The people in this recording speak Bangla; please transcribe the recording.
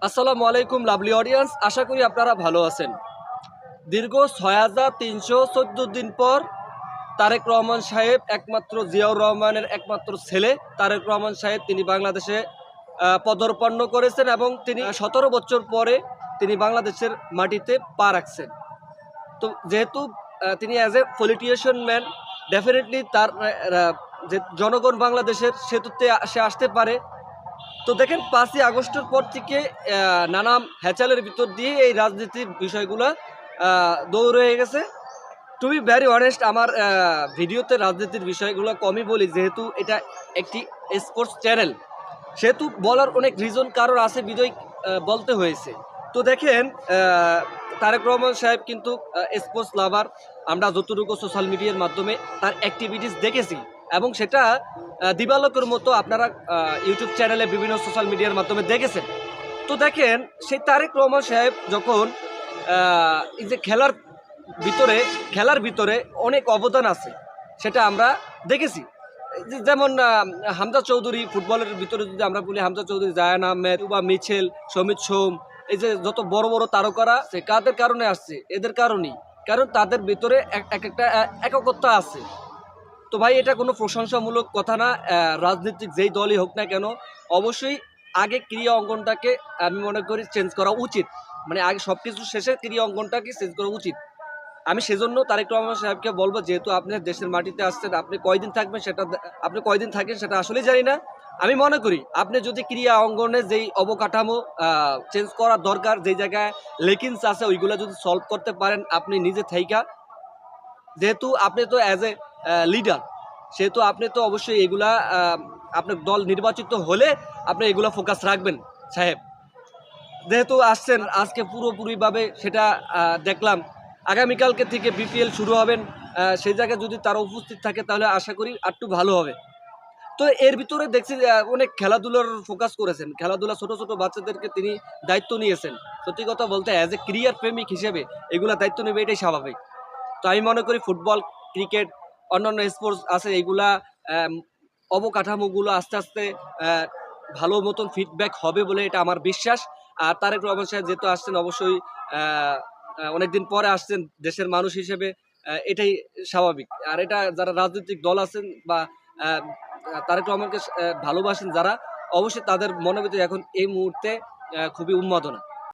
আসসালামু আলাইকুম লাভলি অডিয়েন্স, আশা করি আপনারা ভালো আছেন। দীর্ঘ ৬,৩১৪ দিন পর তারেক রহমান সাহেব, একমাত্র জিয়াউর রহমানের একমাত্র ছেলে তারেক রহমান সাহেব, তিনি বাংলাদেশে পদার্পণ করেছেন এবং তিনি ১৭ বছর পরে তিনি বাংলাদেশের মাটিতে পা রাখছেন। তো যেহেতু তিনি as a politician man, definitely তার যে জনগণ বাংলাদেশের সেতুতে সে আসতে পারে। তো দেখেন ৫ই আগস্টের পর থেকে নানা হ্যাচালের ভিতর দিয়ে এই রাজনীতির বিষয়গুলো দৌড় হয়ে গেছে। টু বি ভ্যারি অনেস্ট, আমার ভিডিওতে রাজনীতির বিষয়গুলো কমই বলি, যেহেতু এটা একটি স্পোর্টস চ্যানেল, সেহেতু বলার অনেক রিজন কারণ আছে, বিজয় বলতে হয়েছে। তো দেখেন তারেক রহমান সাহেব কিন্তু স্পোর্টস লাভার। আমরা যতটুকু সোশ্যাল মিডিয়ার মাধ্যমে তার অ্যাক্টিভিটিস দেখেছি এবং সেটা দিবালোকের মতো আপনারা ইউটিউব চ্যানেলে বিভিন্ন সোশ্যাল মিডিয়ার মাধ্যমে দেখেছেন। তো দেখেন সেই তারেক রহমান সাহেব যখন এই যে খেলার ভিতরে অনেক অবদান আছে, সেটা আমরা দেখেছি। যেমন হামজা চৌধুরী, ফুটবলের ভিতরে যদি আমরা বলি, হামজা চৌধুরী, জায়ান আহমেদ বা মিছেল, সমিত সোম, এই যে যত বড় বড় তারকারা কাদের কারণে আসছে, এদের কারণেই। কারণ তাদের ভিতরে একটা এককতা আছে। তো ভাই, এটা কোনো প্রশংসামূলক কথা না। রাজনীতিক যেই দলই হোক না কেন, অবশ্যই আগে ক্রিয়া অঙ্গনটাকে আমি মনে করি চেঞ্জ করা উচিত। মানে আগে সব কিছু শেষে ক্রিয়া অঙ্গনটাকে চেঞ্জ করা উচিত। আমি সেজন্য তারেক রহমান সাহেবকে বলবো, যেহেতু আপনি দেশের মাটিতে আসছেন, আপনি কয়দিন থাকবেন সেটা, আপনি কয়দিন থাকেন সেটা আসলেই জানি না। আমি মনে করি আপনি যদি ক্রিয়া অঙ্গনে যেই অবকাঠামো চেঞ্জ করা দরকার, যেই জায়গায় লেকিনস আছে, ওইগুলো যদি সলভ করতে পারেন আপনি নিজে থাইকা, যেহেতু আপনি তো অ্যাজ এ লিডার, সেহেতু আপনি তো অবশ্যই এগুলা আপনার দল নির্বাচিত হলে আপনি এগুলা ফোকাস রাখবেন সাহেব। যেহেতু আসছেন আজকে পুরোপুরিভাবে সেটা দেখলাম। আগামীকালকে থেকে বিপিএল শুরু হবেন, সেই জায়গায় যদি তারা উপস্থিত থাকে তাহলে আশা করি আরটু ভালো হবে। তো এর ভিতরে দেখছি অনেক খেলাধুলার ফোকাস করেছেন, খেলাধুলা ছোট ছোট বাচ্চাদেরকে তিনি দায়িত্ব নিয়েছেন। সত্যি কথা বলতে অ্যাজ এ ক্রিয়ার প্রেমিক হিসেবে এগুলা দায়িত্ব নেবে, এটাই স্বাভাবিক। তো আমি মনে করি ফুটবল, ক্রিকেট, অন্যান্য স্পোর্টস আছে, এইগুলা অবকাঠামোগুলো আস্তে আস্তে ভালো মতন ফিডব্যাক হবে বলে এটা আমার বিশ্বাস। আর তারেক রহমান সাহেব যেহেতু আসছেন, অবশ্যই অনেকদিন পরে আসছেন দেশের মানুষ হিসেবে, এটাই স্বাভাবিক। আর এটা যারা রাজনৈতিক দল আছেন বা তারেক রহমানকে ভালোবাসেন যারা, অবশ্যই তাদের মনের ভিতরে এখন এই মুহূর্তে খুবই উন্মাদনা।